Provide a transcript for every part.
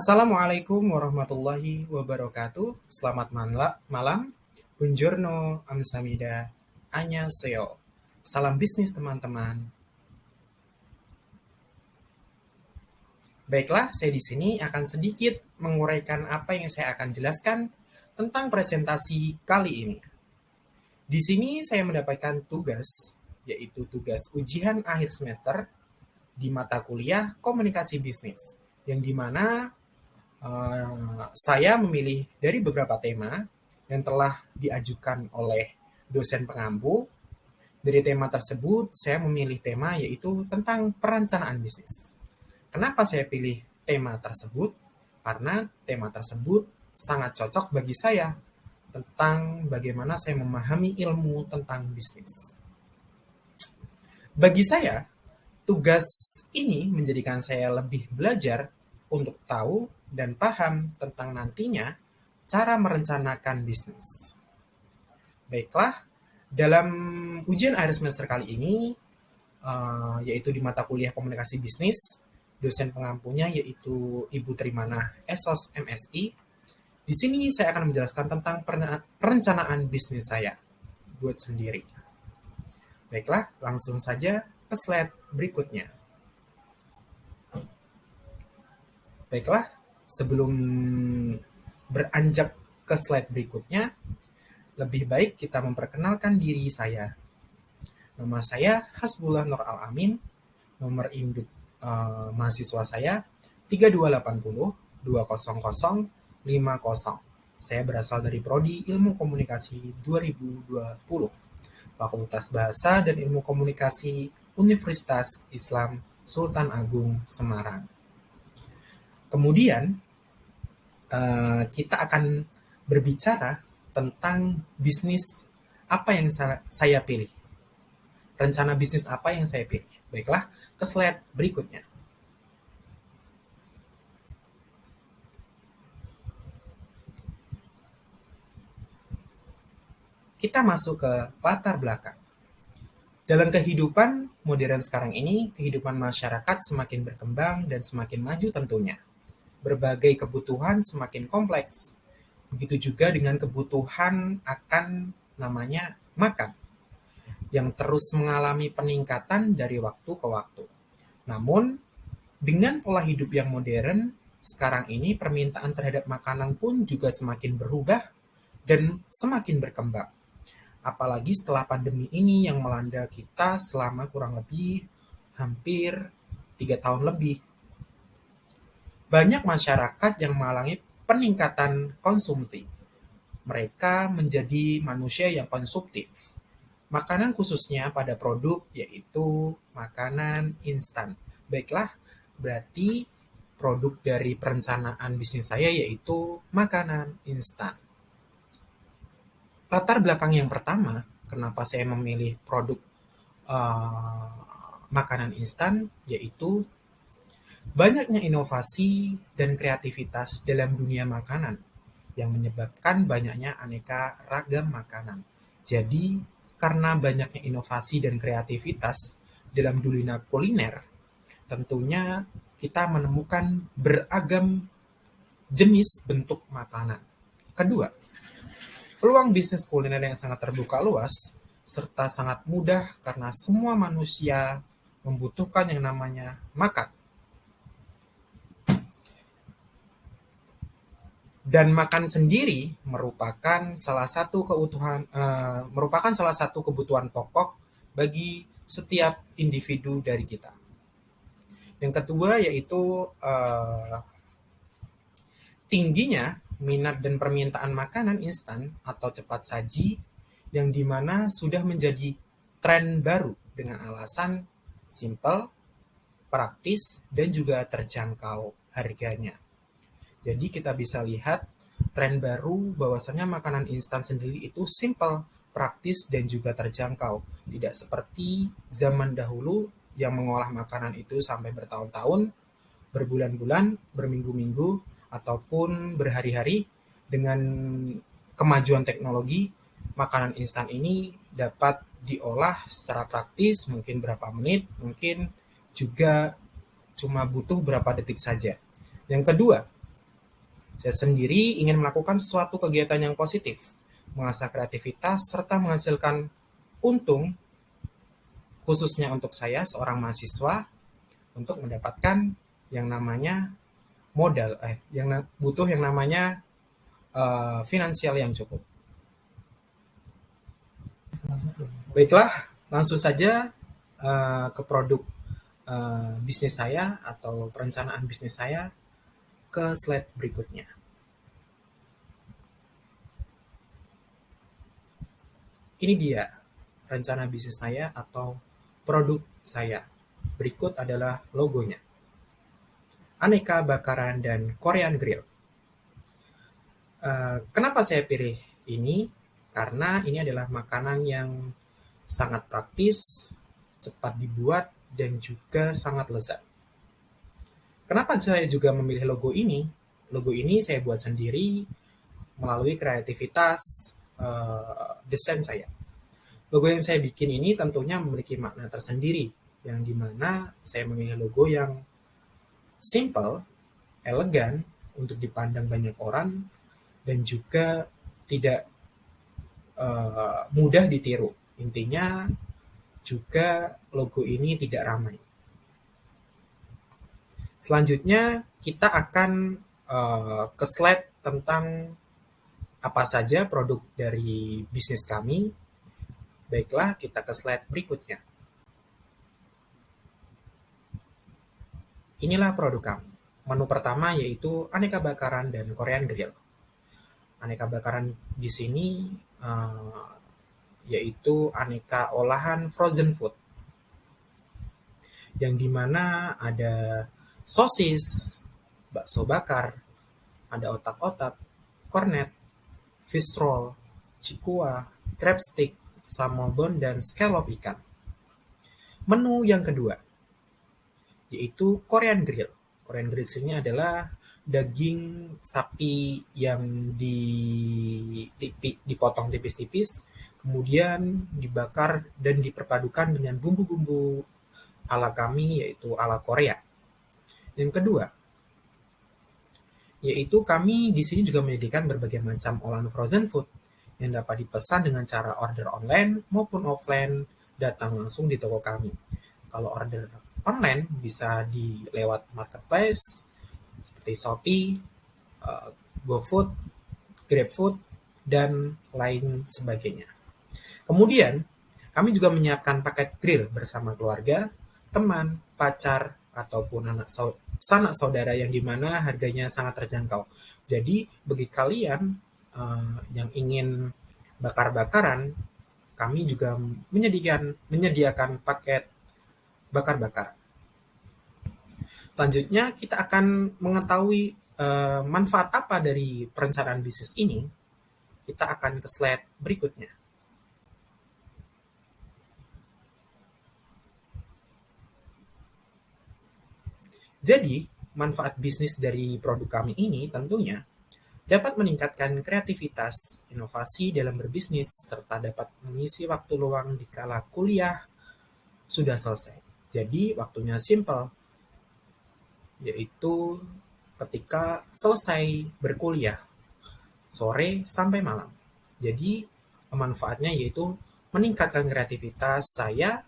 Assalamualaikum warahmatullahi wabarakatuh. Selamat malam. Buongiorno, amsamida, annyeonghaseyo. Salam bisnis teman-teman. Baiklah, saya di sini akan sedikit menguraikan apa yang saya akan jelaskan tentang presentasi kali ini. Di sini saya mendapatkan tugas, yaitu tugas ujian akhir semester di mata kuliah komunikasi bisnis, yang dimana saya memilih dari beberapa tema yang telah diajukan oleh dosen pengampu. Dari tema tersebut, saya memilih tema yaitu tentang perencanaan bisnis. Kenapa saya pilih tema tersebut? Karena tema tersebut sangat cocok bagi saya tentang bagaimana saya memahami ilmu tentang bisnis. Bagi saya, tugas ini menjadikan saya lebih belajar untuk tahu dan paham tentang nantinya cara merencanakan bisnis. Baiklah, dalam ujian akhir semester kali ini, yaitu di mata kuliah komunikasi bisnis, dosen pengampunya yaitu Ibu Trimanah Esos MSI. Di sini saya akan menjelaskan tentang perencanaan bisnis saya buat sendiri. Baiklah, langsung saja ke slide berikutnya. Baiklah, sebelum beranjak ke slide berikutnya, lebih baik kita memperkenalkan diri saya. Nama saya Hasbullah Nur Al-Amin, nomor induk mahasiswa saya 3280 200 50. Saya berasal dari Prodi Ilmu Komunikasi 2020, Fakultas Bahasa dan Ilmu Komunikasi Universitas Islam Sultan Agung Semarang. Kemudian kita akan berbicara tentang bisnis apa yang saya pilih. Rencana bisnis apa yang saya pilih. Baiklah, ke slide berikutnya. Kita masuk ke latar belakang. Dalam kehidupan modern sekarang ini, kehidupan masyarakat semakin berkembang dan semakin maju tentunya. Berbagai kebutuhan semakin kompleks. Begitu juga dengan kebutuhan akan namanya makan, yang terus mengalami peningkatan dari waktu ke waktu. Namun, dengan pola hidup yang modern, sekarang ini permintaan terhadap makanan pun juga semakin berubah dan semakin berkembang. Apalagi setelah pandemi ini yang melanda kita selama kurang lebih hampir 3 tahun lebih. Banyak masyarakat yang mengalami peningkatan konsumsi. Mereka menjadi manusia yang konsumtif. Makanan khususnya pada produk yaitu makanan instan. Baiklah, berarti produk dari perencanaan bisnis saya yaitu makanan instan. Latar belakang yang pertama, kenapa saya memilih produk makanan instan, yaitu banyaknya inovasi dan kreativitas dalam dunia makanan yang menyebabkan banyaknya aneka ragam makanan. Jadi, karena banyaknya inovasi dan kreativitas dalam dunia kuliner, tentunya kita menemukan beragam jenis bentuk makanan. Kedua, peluang bisnis kuliner yang sangat terbuka luas serta sangat mudah karena semua manusia membutuhkan yang namanya makan. Dan makan sendiri merupakan salah satu kebutuhan pokok bagi setiap individu dari kita. Yang kedua yaitu tingginya minat dan permintaan makanan instan atau cepat saji yang dimana sudah menjadi tren baru dengan alasan simple, praktis, dan juga terjangkau harganya. Jadi kita bisa lihat tren baru bahwasanya makanan instan sendiri itu simple, praktis, dan juga terjangkau. Tidak seperti zaman dahulu yang mengolah makanan itu sampai bertahun-tahun, berbulan-bulan, berminggu-minggu, ataupun berhari-hari. Dengan kemajuan teknologi, makanan instan ini dapat diolah secara praktis, mungkin berapa menit, mungkin juga cuma butuh berapa detik saja. Yang kedua, Saya sendiri ingin melakukan sesuatu kegiatan yang positif, mengasah kreativitas, serta menghasilkan untung, khususnya untuk saya, seorang mahasiswa, untuk mendapatkan yang namanya modal, butuh yang namanya finansial yang cukup. Baiklah, langsung saja ke produk bisnis saya atau perencanaan bisnis saya ke slide berikutnya. Ini dia rencana bisnis saya atau produk saya. Berikut adalah logonya. Aneka Bakaran dan Korean Grill. Kenapa saya pilih ini? Karena ini adalah makanan yang sangat praktis, cepat dibuat, dan juga sangat lezat. Kenapa saya juga memilih logo ini? Logo ini saya buat sendiri melalui kreativitas desain saya. Logo yang saya bikin ini tentunya memiliki makna tersendiri, yang dimana saya memilih logo yang simple, elegan, untuk dipandang banyak orang, dan juga tidak mudah ditiru. Intinya juga logo ini tidak ramai. Selanjutnya kita akan ke slide tentang apa saja produk dari bisnis kami. Baiklah, kita ke slide berikutnya. Inilah produk kami. Menu pertama yaitu aneka bakaran dan Korean Grill. Aneka bakaran di sini yaitu aneka olahan frozen food, yang dimana ada sosis, bakso bakar, ada otak-otak, kornet, fish roll, cikua, crab stick, salmon dan scallop ikan. Menu yang kedua yaitu Korean Grill. Korean Grill ini adalah daging sapi yang dipotong tipis-tipis, kemudian dibakar dan diperpadukan dengan bumbu-bumbu ala kami, yaitu ala Korea. Yang kedua, yaitu kami di sini juga menyediakan berbagai macam olahan frozen food yang dapat dipesan dengan cara order online maupun offline, datang langsung di toko kami. Kalau order online bisa lewat marketplace seperti Shopee, GoFood, GrabFood, dan lain sebagainya. Kemudian, kami juga menyiapkan paket grill bersama keluarga, teman, pacar, ataupun sanak saudara, yang dimana harganya sangat terjangkau. Jadi, bagi kalian yang ingin bakar-bakaran, kami juga menyediakan paket bakar-bakar. Selanjutnya kita akan mengetahui manfaat apa dari perencanaan bisnis ini. Kita akan ke slide berikutnya. Jadi, manfaat bisnis dari produk kami ini tentunya dapat meningkatkan kreativitas, inovasi dalam berbisnis, serta dapat mengisi waktu luang di kala kuliah sudah selesai. Jadi, waktunya simple, yaitu ketika selesai berkuliah, sore sampai malam. Jadi, manfaatnya yaitu meningkatkan kreativitas saya,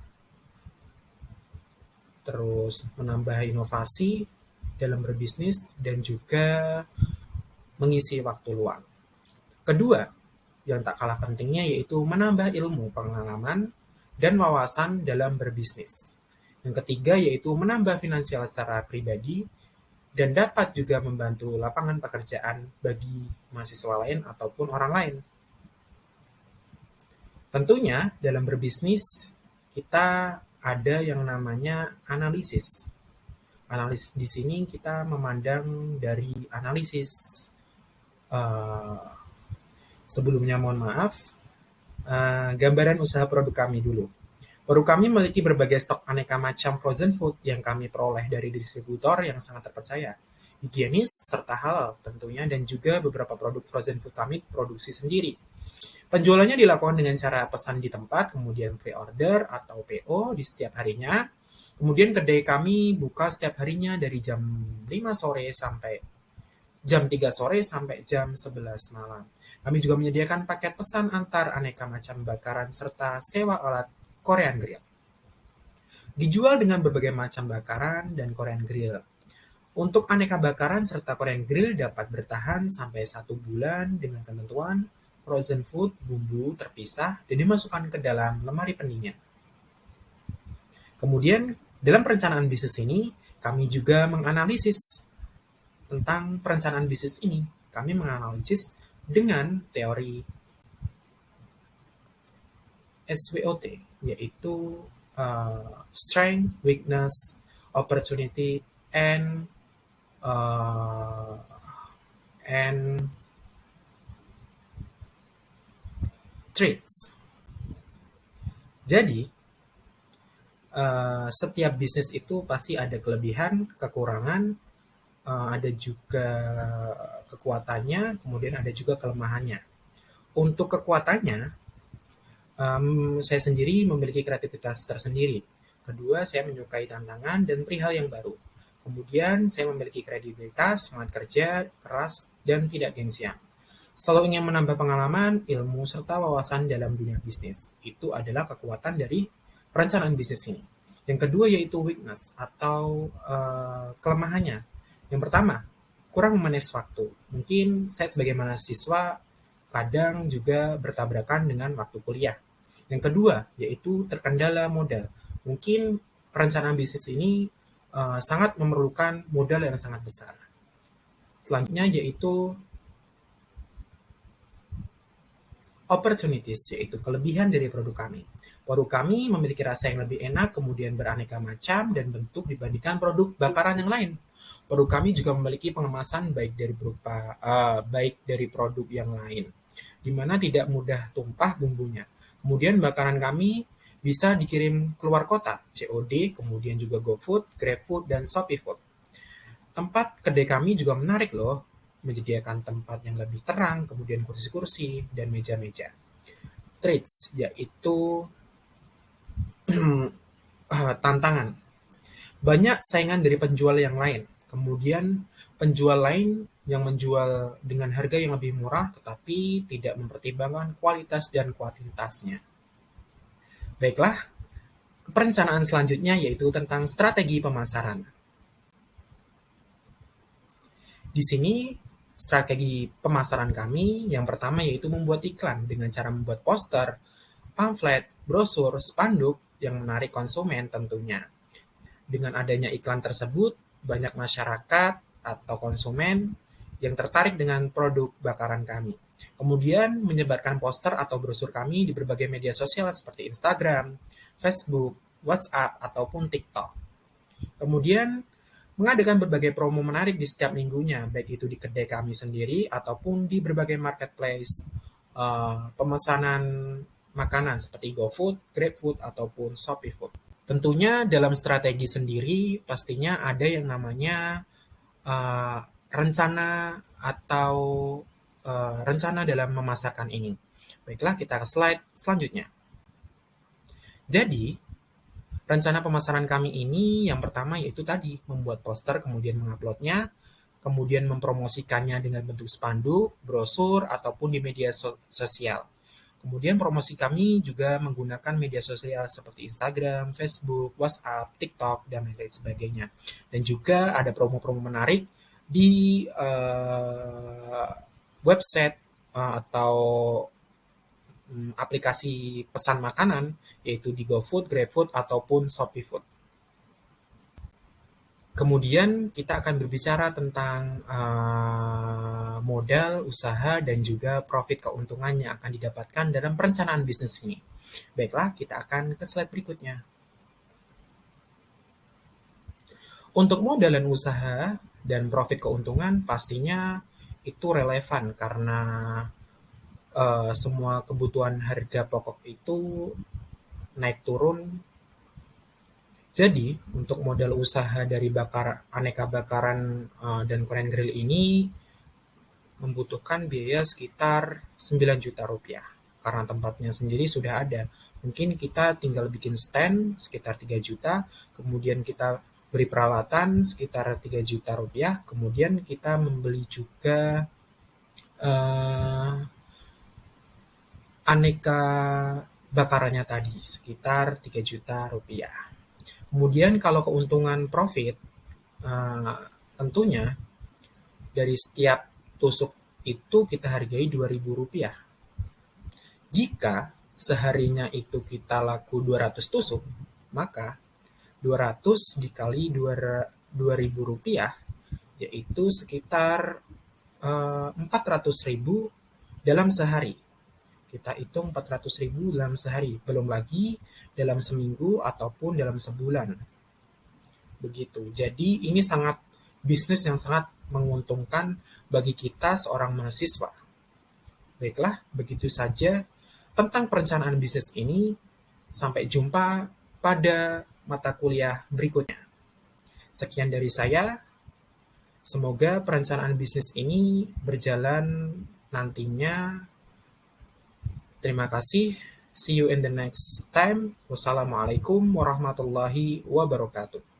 terus menambah inovasi dalam berbisnis, dan juga mengisi waktu luang. Kedua, yang tak kalah pentingnya yaitu menambah ilmu, pengalaman, dan wawasan dalam berbisnis. Yang ketiga yaitu menambah finansial secara pribadi, dan dapat juga membantu lapangan pekerjaan bagi mahasiswa lain ataupun orang lain. Tentunya dalam berbisnis kita ada yang namanya analisis. Analisis di sini kita memandang dari analisis sebelumnya, mohon maaf, gambaran usaha produk kami dulu. Produk kami memiliki berbagai stok aneka macam frozen food yang kami peroleh dari distributor yang sangat terpercaya, higienis, serta halal tentunya, dan juga beberapa produk frozen food kami produksi sendiri. Penjualannya dilakukan dengan cara pesan di tempat, kemudian pre-order atau PO di setiap harinya. Kemudian kedai kami buka setiap harinya dari jam 5 sore sampai jam 3 sore sampai jam 11 malam. Kami juga menyediakan paket pesan antar aneka macam bakaran serta sewa alat Korean Grill. Dijual dengan berbagai macam bakaran dan Korean Grill. Untuk aneka bakaran serta Korean Grill dapat bertahan sampai 1 bulan dengan ketentuan frozen food bumbu terpisah dan dimasukkan ke dalam lemari pendingin. Kemudian, dalam perencanaan bisnis ini, kami juga menganalisis tentang perencanaan bisnis ini. Kami menganalisis dengan teori SWOT, yaitu Strength, Weakness, Opportunity, and Threats. Jadi, setiap bisnis itu pasti ada kelebihan, kekurangan, ada juga kekuatannya, kemudian ada juga kelemahannya. Untuk kekuatannya, saya sendiri memiliki kreativitas tersendiri. Kedua, saya menyukai tantangan dan perihal yang baru. Kemudian, saya memiliki kredibilitas, semangat kerja, keras, dan tidak gengsian. Selalu ingin menambah pengalaman, ilmu, serta wawasan dalam dunia bisnis. Itu adalah kekuatan dari perencanaan bisnis ini. Yang kedua yaitu weakness atau kelemahannya. Yang pertama, kurang memanage waktu. Mungkin saya sebagai mahasiswa kadang juga bertabrakan dengan waktu kuliah. Yang kedua yaitu terkendala modal. Mungkin perencanaan bisnis ini sangat memerlukan modal yang sangat besar. Selanjutnya yaitu opportunities, yaitu kelebihan dari produk kami. Produk kami memiliki rasa yang lebih enak, kemudian beraneka macam dan bentuk dibandingkan produk bakaran yang lain. Produk kami juga memiliki pengemasan baik dari produk yang lain, di mana tidak mudah tumpah bumbunya. Kemudian bakaran kami bisa dikirim keluar kota, COD, kemudian juga GoFood, GrabFood, dan ShopeeFood. Tempat kedai kami juga menarik loh, menyediakan tempat yang lebih terang, kemudian kursi-kursi, dan meja-meja. Traits, yaitu tantangan. Banyak saingan dari penjual yang lain. Kemudian penjual lain yang menjual dengan harga yang lebih murah tetapi tidak mempertimbangkan kualitas dan kuantitasnya. Baiklah, perencanaan selanjutnya yaitu tentang strategi pemasaran. Di sini strategi pemasaran kami yang pertama yaitu membuat iklan dengan cara membuat poster, pamflet, brosur, spanduk yang menarik konsumen tentunya. Dengan adanya iklan tersebut, banyak masyarakat atau konsumen yang tertarik dengan produk bakaran kami. Kemudian menyebarkan poster atau brosur kami di berbagai media sosial seperti Instagram, Facebook, WhatsApp, ataupun TikTok. Kemudian mengadakan berbagai promo menarik di setiap minggunya, baik itu di kedai kami sendiri ataupun di berbagai marketplace pemesanan makanan seperti GoFood, GrabFood, ataupun ShopeeFood. Tentunya dalam strategi sendiri pastinya ada yang namanya rencana atau rencana dalam memasarkan ini. Baiklah, kita ke slide selanjutnya. Jadi, rencana pemasaran kami ini yang pertama yaitu tadi, membuat poster, kemudian menguploadnya, kemudian mempromosikannya dengan bentuk spanduk, brosur, ataupun di media sosial. Kemudian promosi kami juga menggunakan media sosial seperti Instagram, Facebook, WhatsApp, TikTok, dan lain sebagainya. Dan juga ada promo-promo menarik di website atau aplikasi pesan makanan, yaitu di GoFood, GrabFood, ataupun ShopeeFood. Kemudian kita akan berbicara tentang modal, usaha, dan juga profit keuntungan yang akan didapatkan dalam perencanaan bisnis ini. Baiklah, kita akan ke slide berikutnya. Untuk modal dan usaha dan profit keuntungan pastinya itu relevan karena semua kebutuhan harga pokok itu naik turun. Jadi, untuk modal usaha dari aneka bakaran dan Korean Grill ini membutuhkan biaya sekitar 9 juta rupiah. Karena tempatnya sendiri sudah ada. Mungkin kita tinggal bikin stand sekitar 3 juta, kemudian kita beri perawatan sekitar 3 juta rupiah, kemudian kita membeli juga aneka bakarannya tadi sekitar 3 juta rupiah. Kemudian kalau keuntungan profit, tentunya dari setiap tusuk itu kita hargai 2.000 rupiah. Jika seharinya itu kita laku 200 tusuk, maka 200 dikali 2.000 rupiah, yaitu sekitar 400.000 dalam sehari. Kita hitung 400.000 dalam sehari, belum lagi dalam seminggu ataupun dalam sebulan. Begitu. Jadi ini sangat bisnis yang sangat menguntungkan bagi kita seorang mahasiswa. Baiklah, begitu saja tentang perencanaan bisnis ini. Sampai jumpa pada mata kuliah berikutnya. Sekian dari saya. Semoga perencanaan bisnis ini berjalan nantinya. Terima kasih. See you in the next time. Wassalamualaikum warahmatullahi wabarakatuh.